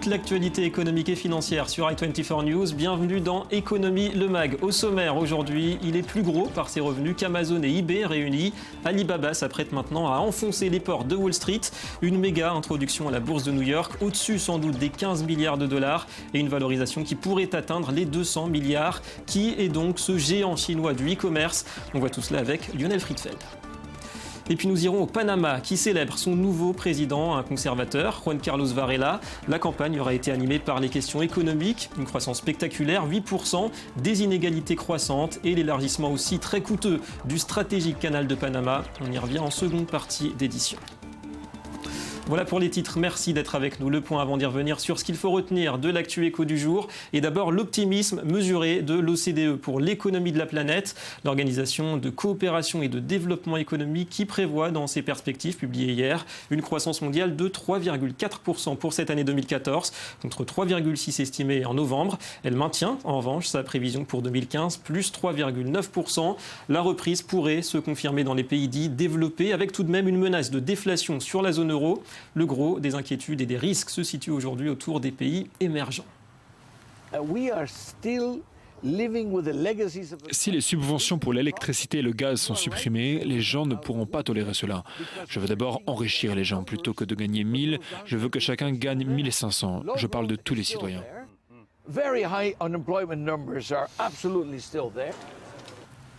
l'actualité économique et financière sur i24 News. Bienvenue dans Économie le Mag. Au sommaire aujourd'hui, il est plus gros par ses revenus qu'Amazon et eBay réunis. Alibaba s'apprête maintenant à enfoncer les portes de Wall Street. Une méga introduction à la bourse de New York, au-dessus sans doute des 15 milliards de dollars et une valorisation qui pourrait atteindre les 200 milliards. Qui est donc ce géant chinois du e-commerce? On voit tout cela avec Lionel Friedfeld. Et puis nous irons au Panama qui célèbre son nouveau président, un conservateur, Juan Carlos Varela. La campagne aura été animée par les questions économiques, une croissance spectaculaire, 8%, des inégalités croissantes et l'élargissement aussi très coûteux du stratégique canal de Panama. On y revient en seconde partie d'édition. Voilà pour les titres, merci d'être avec nous. Le point avant d'y revenir sur ce qu'il faut retenir de l'actu éco du jour. Et d'abord l'optimisme mesuré de l'OCDE pour l'économie de la planète, l'organisation de coopération et de développement économique qui prévoit dans ses perspectives publiées hier une croissance mondiale de 3,4% pour cette année 2014 contre 3,6% estimée en novembre. Elle maintient en revanche sa prévision pour 2015 plus 3,9%. La reprise pourrait se confirmer dans les pays dits développés avec tout de même une menace de déflation sur la zone euro. Le gros des inquiétudes et des risques se situe aujourd'hui autour des pays émergents. Si les subventions pour l'électricité et le gaz sont supprimées, les gens ne pourront pas tolérer cela. Je veux d'abord enrichir les gens. Plutôt que de gagner 1000, je veux que chacun gagne 1500. Je parle de tous les citoyens.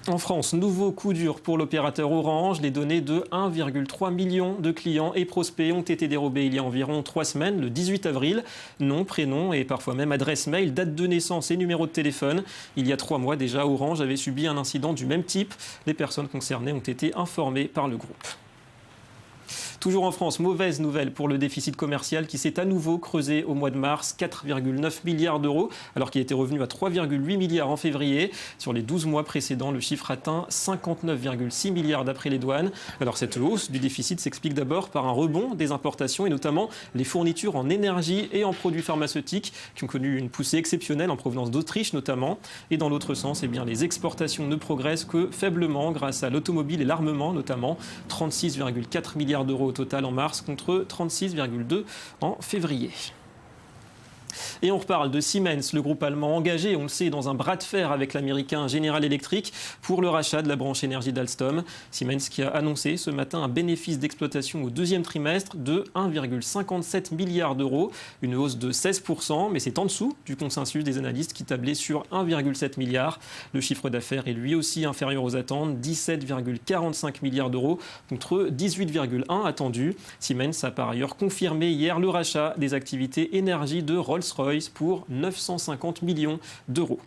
En France, nouveau coup dur pour l'opérateur Orange. Les données de 1,3 million de clients et prospects ont été dérobées il y a environ 3 semaines, le 18 avril. Nom, prénom et parfois même adresse mail, date de naissance et numéro de téléphone. Il y a 3 mois déjà, Orange avait subi un incident du même type. Les personnes concernées ont été informées par le groupe. Toujours en France, mauvaise nouvelle pour le déficit commercial qui s'est à nouveau creusé au mois de mars, 4,9 milliards d'euros, alors qu'il était revenu à 3,8 milliards en février. Sur les 12 mois précédents, le chiffre atteint 59,6 milliards d'après les douanes. Alors cette hausse du déficit s'explique d'abord par un rebond des importations et notamment les fournitures en énergie et en produits pharmaceutiques qui ont connu une poussée exceptionnelle en provenance d'Autriche notamment. Et dans l'autre sens, les exportations ne progressent que faiblement grâce à l'automobile et l'armement notamment, 36,4 milliards d'euros au total en mars contre 36,2 en février. Et on reparle de Siemens, le groupe allemand engagé, on le sait, dans un bras de fer avec l'américain General Electric pour le rachat de la branche énergie d'Alstom. Siemens qui a annoncé ce matin un bénéfice d'exploitation au deuxième trimestre de 1,57 milliard d'euros, une hausse de 16%, mais c'est en dessous du consensus des analystes qui tablaient sur 1,7 milliard. Le chiffre d'affaires est lui aussi inférieur aux attentes, 17,45 milliards d'euros contre 18,1 attendus. Siemens a par ailleurs confirmé hier le rachat des activités énergie de Rolls-Royce pour 950 millions d'euros.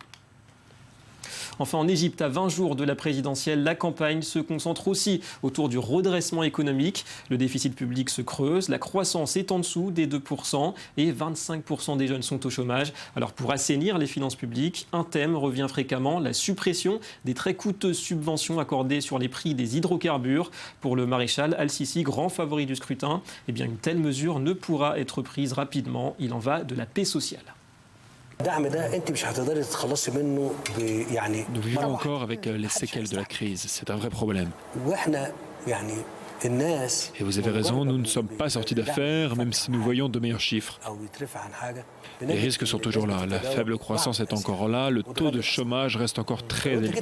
Enfin, en Égypte, à 20 jours de la présidentielle, la campagne se concentre aussi autour du redressement économique. Le déficit public se creuse, la croissance est en dessous des 2% et 25% des jeunes sont au chômage. Alors pour assainir les finances publiques, un thème revient fréquemment, la suppression des très coûteuses subventions accordées sur les prix des hydrocarbures. Pour le maréchal Al-Sisi, grand favori du scrutin, une telle mesure ne pourra être prise rapidement. Il en va de la paix sociale. Nous vivons encore avec les séquelles de la crise. C'est un vrai problème. Et vous avez raison, nous ne sommes pas sortis d'affaires, même si nous voyons de meilleurs chiffres. Les risques sont toujours là. La faible croissance est encore là. Le taux de chômage reste encore très élevé.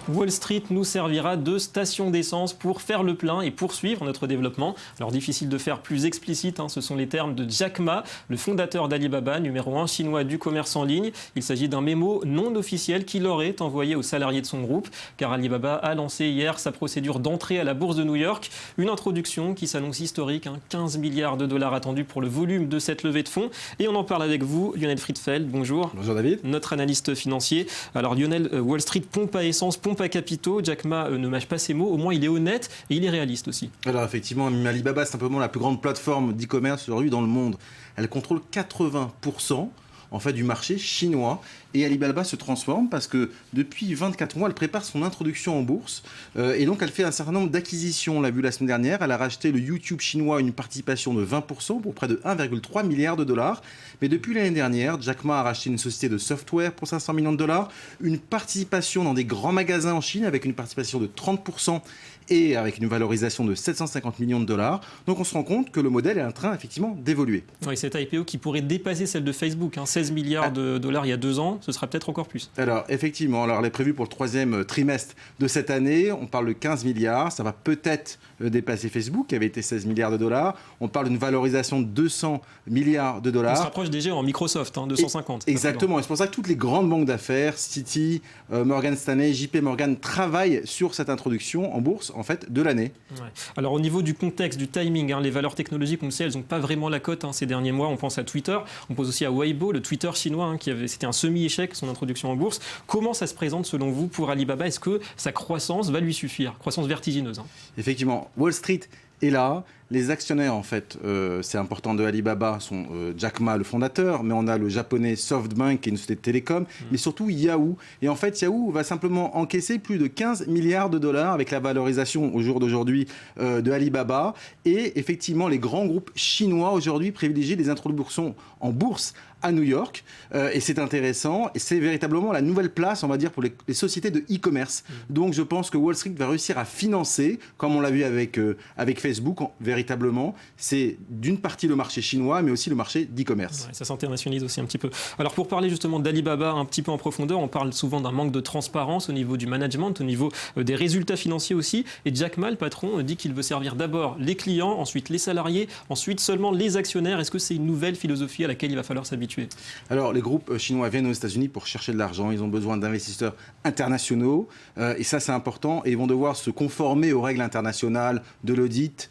Wall Street nous servira de station d'essence pour faire le plein et poursuivre notre développement. Alors difficile de faire plus explicite, ce sont les termes de Jack Ma, le fondateur d'Alibaba, numéro 1 chinois du commerce en ligne. Il s'agit d'un mémo non officiel qu'il aurait envoyé aux salariés de son groupe, car Alibaba a lancé hier sa procédure d'entrée à la bourse de New York. Une introduction qui s'annonce historique, 15 milliards de dollars attendus pour le volume de cette levée de fonds. Et on en parle avec vous, Lionel Friedfeld, bonjour. Bonjour David. Notre analyste financier. Alors Lionel, Wall Street pompe à essence, pompe à capitaux. Jack Ma ne mâche pas ses mots, au moins il est honnête et il est réaliste aussi. Alors effectivement, Alibaba c'est simplement la plus grande plateforme d'e-commerce aujourd'hui dans le monde. Elle contrôle 80% en fait du marché chinois. Et Alibaba se transforme parce que depuis 24 mois, elle prépare son introduction en bourse. Et donc, elle fait un certain nombre d'acquisitions. On l'a vu la semaine dernière. Elle a racheté le YouTube chinois, une participation de 20% pour près de 1,3 milliard de dollars. Mais depuis l'année dernière, Jack Ma a racheté une société de software pour 500 millions de dollars, une participation dans des grands magasins en Chine avec une participation de 30% et avec une valorisation de 750 millions de dollars. Donc on se rend compte que le modèle est en train effectivement d'évoluer. Oui, cette IPO qui pourrait dépasser celle de Facebook, 16 milliards de dollars il y a 2 ans, ce sera peut-être encore plus. Alors effectivement, elle est prévue pour le 3e trimestre de cette année. On parle de 15 milliards, ça va peut-être dépasser Facebook qui avait été 16 milliards de dollars. On parle d'une valorisation de 200 milliards de dollars. On se rapproche déjà en Microsoft, 250. Exactement, et c'est pour ça que toutes les grandes banques d'affaires, Citi, Morgan Stanley, JP Morgan, travaillent sur cette introduction en bourse en fait de l'année. Ouais. Alors au niveau du contexte, du timing, les valeurs technologiques, on le sait, elles n'ont pas vraiment la cote ces derniers mois. On pense à Twitter, on pense aussi à Weibo, le Twitter chinois, c'était un semi-échec son introduction en bourse. Comment ça se présente selon vous pour Alibaba? Est-ce que sa croissance va lui suffire? Croissance vertigineuse. Effectivement, Wall Street est là. Les actionnaires, en fait, c'est important de Alibaba, sont Jack Ma, le fondateur, mais on a le japonais SoftBank, qui est une société de télécom, mais surtout Yahoo. Et en fait, Yahoo va simplement encaisser plus de 15 milliards de dollars avec la valorisation au jour d'aujourd'hui de Alibaba. Et effectivement, les grands groupes chinois aujourd'hui privilégient les introductions en bourse à New York. Et c'est intéressant. Et c'est véritablement la nouvelle place, on va dire, pour les sociétés de e-commerce. Donc, je pense que Wall Street va réussir à financer, comme on l'a vu avec Facebook, véritablement, c'est d'une partie le marché chinois, mais aussi le marché d'e-commerce. Ouais, ça s'internationalise aussi un petit peu. Alors pour parler justement d'Alibaba un petit peu en profondeur, on parle souvent d'un manque de transparence au niveau du management, au niveau des résultats financiers aussi. Et Jack Ma, le patron, dit qu'il veut servir d'abord les clients, ensuite les salariés, ensuite seulement les actionnaires. Est-ce que c'est une nouvelle philosophie à laquelle il va falloir s'habituer? Alors les groupes chinois viennent aux États-Unis pour chercher de l'argent. Ils ont besoin d'investisseurs internationaux. Et ça, c'est important. Et ils vont devoir se conformer aux règles internationales de l'audit,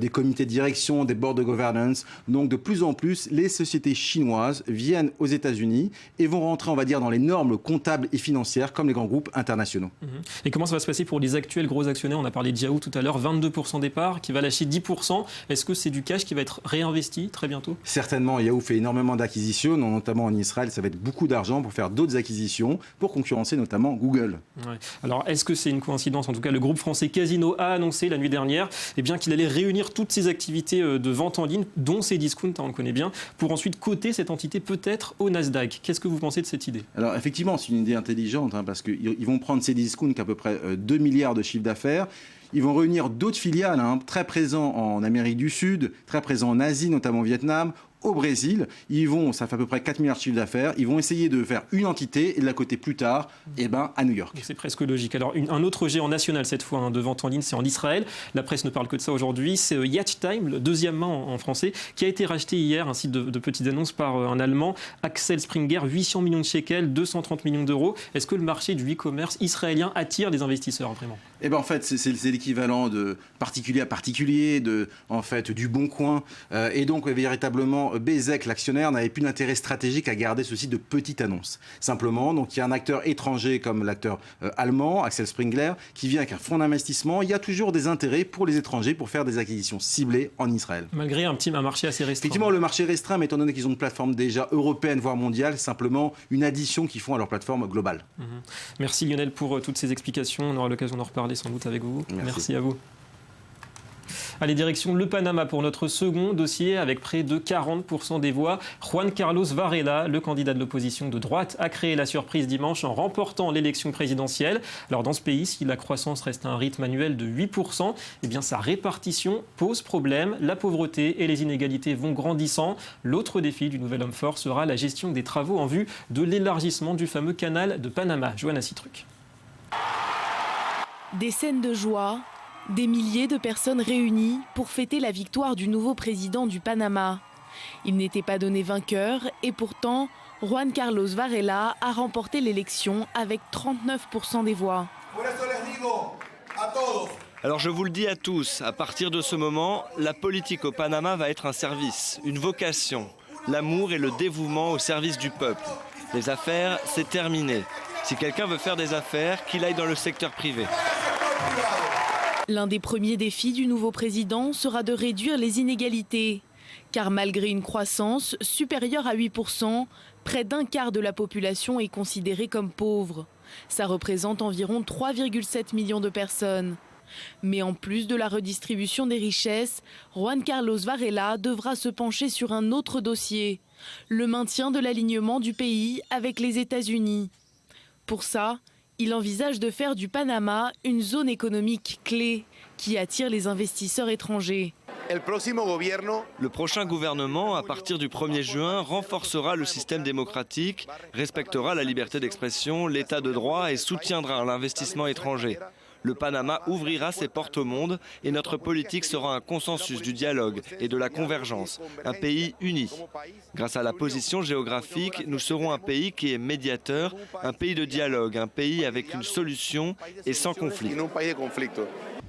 des comités de direction, des boards de governance. Donc de plus en plus, les sociétés chinoises viennent aux États-Unis et vont rentrer, on va dire, dans les normes comptables et financières comme les grands groupes internationaux. Et comment ça va se passer pour les actuels gros actionnaires? On a parlé de Yahoo tout à l'heure, 22% des parts, qui va lâcher 10%. Est-ce que c'est du cash qui va être réinvesti très bientôt? Certainement, Yahoo fait énormément d'acquisitions, notamment en Israël. Ça va être beaucoup d'argent pour faire d'autres acquisitions, pour concurrencer notamment Google. Ouais. Alors, est-ce que c'est une coïncidence? En tout cas, le groupe français Casino a annoncé la nuit dernière qu'il allait réunir toutes ses activités de vente en ligne, dont ces discounts, on le connaît bien, pour ensuite coter cette entité peut-être au Nasdaq. Qu'est-ce que vous pensez de cette idée? Alors effectivement, c'est une idée intelligente, parce qu'ils vont prendre ces discounts qui ont à peu près 2 milliards de chiffre d'affaires. Ils vont réunir d'autres filiales, très présents en Amérique du Sud, très présents en Asie, notamment au Vietnam, au Brésil. Ça fait à peu près 4 milliards de chiffre d'affaires. Ils vont essayer de faire une entité et de la coter plus tard à New York. C'est presque logique. Alors, un autre géant national cette fois de vente en ligne, c'est en Israël. La presse ne parle que de ça aujourd'hui. C'est Yacht Time, le deuxièmement en français, qui a été racheté hier, un site de petites annonces par un Allemand, Axel Springer, 800 millions de shekels, 230 millions d'euros. Est-ce que le marché du e-commerce israélien attire des investisseurs vraiment? En fait, c'est l'équivalent de particulier à particulier, du Bon Coin. Et donc, véritablement, Bezek, l'actionnaire, n'avait plus d'intérêt stratégique à garder ce site de petite annonce. Simplement, donc, il y a un acteur étranger comme l'acteur allemand, Axel Springer, qui vient avec un fonds d'investissement. Il y a toujours des intérêts pour les étrangers pour faire des acquisitions ciblées en Israël. Malgré un marché assez restreint. Effectivement, le marché restreint, mais étant donné qu'ils ont une plateforme déjà européenne, voire mondiale, c'est simplement une addition qu'ils font à leur plateforme globale. Merci Lionel pour toutes ces explications. On aura l'occasion d'en reparler sans doute avec vous. Merci à vous. Allez, direction le Panama pour notre second dossier avec près de 40% des voix. Juan Carlos Varela, le candidat de l'opposition de droite, a créé la surprise dimanche en remportant l'élection présidentielle. Alors dans ce pays, si la croissance reste à un rythme annuel de 8%, sa répartition pose problème. La pauvreté et les inégalités vont grandissant. L'autre défi du nouvel homme fort sera la gestion des travaux en vue de l'élargissement du fameux canal de Panama. Johanna Citruc. Des scènes de joie, des milliers de personnes réunies pour fêter la victoire du nouveau président du Panama. Il n'était pas donné vainqueur et pourtant, Juan Carlos Varela a remporté l'élection avec 39% des voix. Alors je vous le dis à tous, à partir de ce moment, la politique au Panama va être un service, une vocation, l'amour et le dévouement au service du peuple. Les affaires, c'est terminé. Si quelqu'un veut faire des affaires, qu'il aille dans le secteur privé. L'un des premiers défis du nouveau président sera de réduire les inégalités. Car malgré une croissance supérieure à 8%, près d'un quart de la population est considérée comme pauvre. Ça représente environ 3,7 millions de personnes. Mais en plus de la redistribution des richesses, Juan Carlos Varela devra se pencher sur un autre dossier, le maintien de l'alignement du pays avec les États-Unis. Pour ça, il envisage de faire du Panama une zone économique clé qui attire les investisseurs étrangers. Le prochain gouvernement, à partir du 1er juin, renforcera le système démocratique, respectera la liberté d'expression, l'état de droit et soutiendra l'investissement étranger. Le Panama ouvrira ses portes au monde et notre politique sera un consensus du dialogue et de la convergence, un pays uni. Grâce à la position géographique, nous serons un pays qui est médiateur, un pays de dialogue, un pays avec une solution et sans conflit.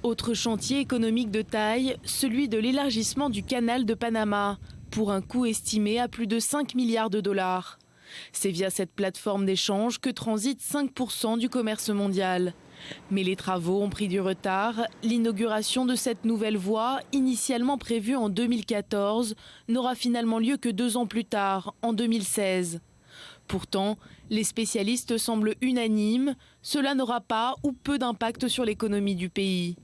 Autre chantier économique de taille, celui de l'élargissement du canal de Panama, pour un coût estimé à plus de 5 milliards de dollars. C'est via cette plateforme d'échange que transite 5% du commerce mondial. Mais les travaux ont pris du retard. L'inauguration de cette nouvelle voie, initialement prévue en 2014, n'aura finalement lieu que 2 ans plus tard, en 2016. Pourtant, les spécialistes semblent unanimes, cela n'aura pas ou peu d'impact sur l'économie du pays.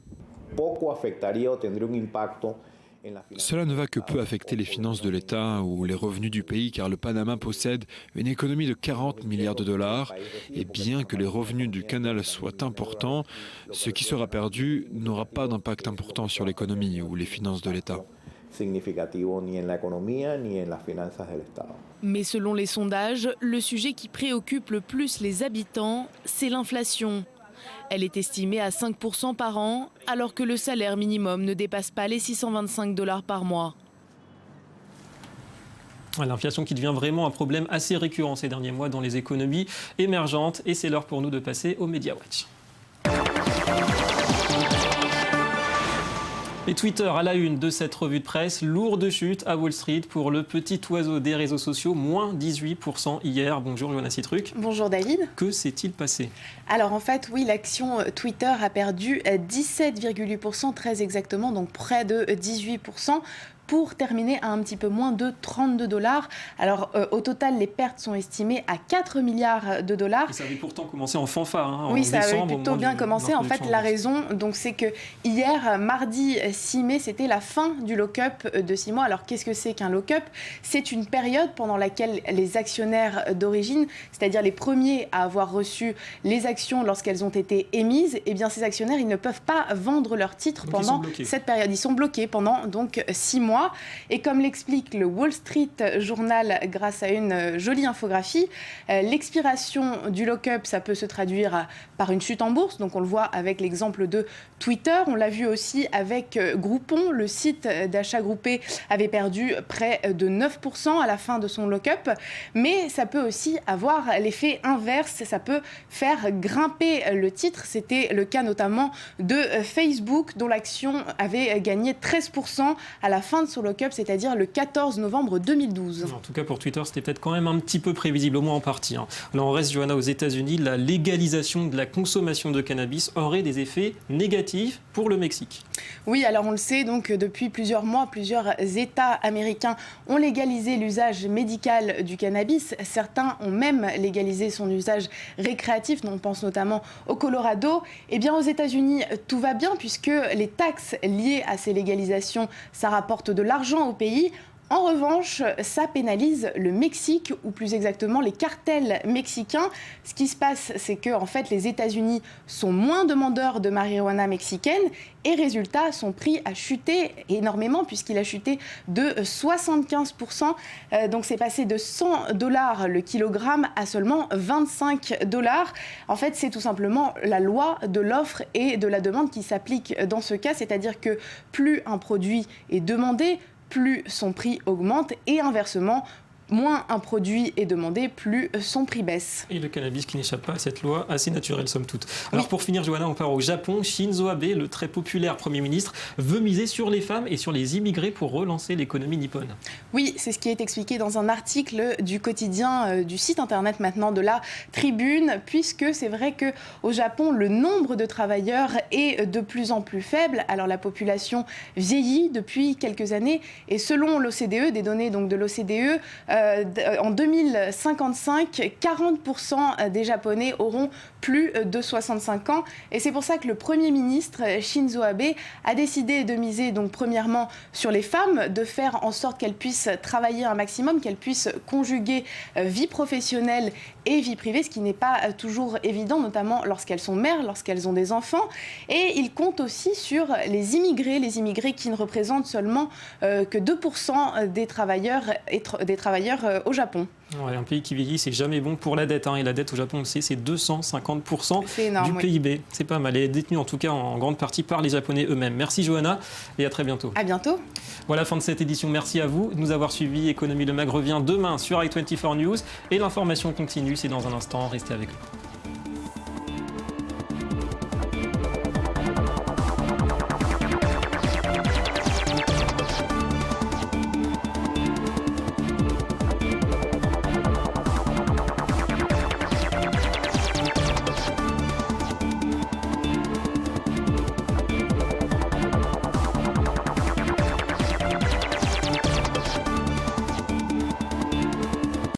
Cela ne va que peu affecter les finances de l'État ou les revenus du pays car le Panama possède une économie de 40 milliards de dollars et bien que les revenus du canal soient importants, ce qui sera perdu n'aura pas d'impact important sur l'économie ou les finances de l'État. Mais selon les sondages, le sujet qui préoccupe le plus les habitants, c'est l'inflation. Elle est estimée à 5% par an, alors que le salaire minimum ne dépasse pas les 625 $ par mois. L'inflation qui devient vraiment un problème assez récurrent ces derniers mois dans les économies émergentes. Et c'est l'heure pour nous de passer au Media Watch. Et Twitter à la une de cette revue de presse, lourde chute à Wall Street pour le petit oiseau des réseaux sociaux, moins 18% hier. Bonjour Johanna Citruc. Bonjour David. Que s'est-il passé ? Alors en fait, oui, l'action Twitter a perdu 17,8%, très exactement, donc près de 18%. Pour terminer à un petit peu moins de 32 $. Alors au total, les pertes sont estimées à 4 milliards de dollars. Et ça avait pourtant commencé en fanfare. Oui, ça avait plutôt bien commencé. En fait, la raison, donc, c'est que hier, mardi 6 mai, c'était la fin du lock-up de 6 mois. Alors qu'est-ce que c'est qu'un lock-up ? C'est une période pendant laquelle les actionnaires d'origine, c'est-à-dire les premiers à avoir reçu les actions lorsqu'elles ont été émises, eh bien ces actionnaires, ils ne peuvent pas vendre leurs titres donc pendant cette période. Ils sont bloqués pendant donc 6 mois. Et comme l'explique le Wall Street Journal grâce à une jolie infographie, l'expiration du lock-up, ça peut se traduire par une chute en bourse. Donc on le voit avec l'exemple de Twitter. On l'a vu aussi avec Groupon. Le site d'achat groupé avait perdu près de 9% à la fin de son lock-up. Mais ça peut aussi avoir l'effet inverse. Ça peut faire grimper le titre. C'était le cas notamment de Facebook, dont l'action avait gagné 13% à la fin de son lock-up, c'est-à-dire le 14 novembre 2012. En tout cas, pour Twitter, c'était peut-être quand même un petit peu prévisible, au moins en partie. Alors, on reste, Johanna, aux États-Unis. La légalisation de la consommation de cannabis aurait des effets négatifs pour le Mexique. Oui, alors on le sait, donc depuis plusieurs mois, plusieurs États américains ont légalisé l'usage médical du cannabis. Certains ont même légalisé son usage récréatif. On pense notamment au Colorado. Eh bien, aux États-Unis, tout va bien puisque les taxes liées à ces légalisations, ça rapporte de l'argent au pays. En revanche, ça pénalise le Mexique, ou plus exactement les cartels mexicains. Ce qui se passe, c'est que en fait, les États-Unis sont moins demandeurs de marijuana mexicaine et résultat, son prix a chuté énormément puisqu'il a chuté de 75%. Donc c'est passé de $100 le kilogramme à seulement $25. En fait, c'est tout simplement la loi de l'offre et de la demande qui s'applique dans ce cas, c'est-à-dire que plus un produit est demandé, plus son prix augmente et inversement, moins un produit est demandé, plus son prix baisse. Et le cannabis qui n'échappe pas à cette loi assez naturelle, somme toute. Alors pour finir, Johanna, on part au Japon. Shinzo Abe, le très populaire Premier ministre, veut miser sur les femmes et sur les immigrés pour relancer l'économie nippone. Oui, c'est ce qui est expliqué dans un article du quotidien, du site internet maintenant de la Tribune, puisque c'est vrai qu'au Japon, le nombre de travailleurs est de plus en plus faible. Alors la population vieillit depuis quelques années et selon l'OCDE, des données donc de l'OCDE, en 2055, 40% des Japonais auront plus de 65 ans. Et c'est pour ça que le Premier ministre Shinzo Abe a décidé de miser donc premièrement sur les femmes, de faire en sorte qu'elles puissent travailler un maximum, qu'elles puissent conjuguer vie professionnelle et vie privée, ce qui n'est pas toujours évident, notamment lorsqu'elles sont mères, lorsqu'elles ont des enfants. Et il compte aussi sur les immigrés qui ne représentent seulement que 2% des travailleurs au Japon. Ouais, un pays qui vieillit, c'est jamais bon pour la dette. Et la dette au Japon, on le sait, c'est 250% du PIB. C'est pas mal. Elle est détenue en tout cas en grande partie par les Japonais eux-mêmes. Merci Johanna et à très bientôt. À bientôt. Voilà, fin de cette édition. Merci à vous de nous avoir suivis. Économie Le Mag revient demain sur i24 News. Et l'information continue, c'est dans un instant. Restez avec nous.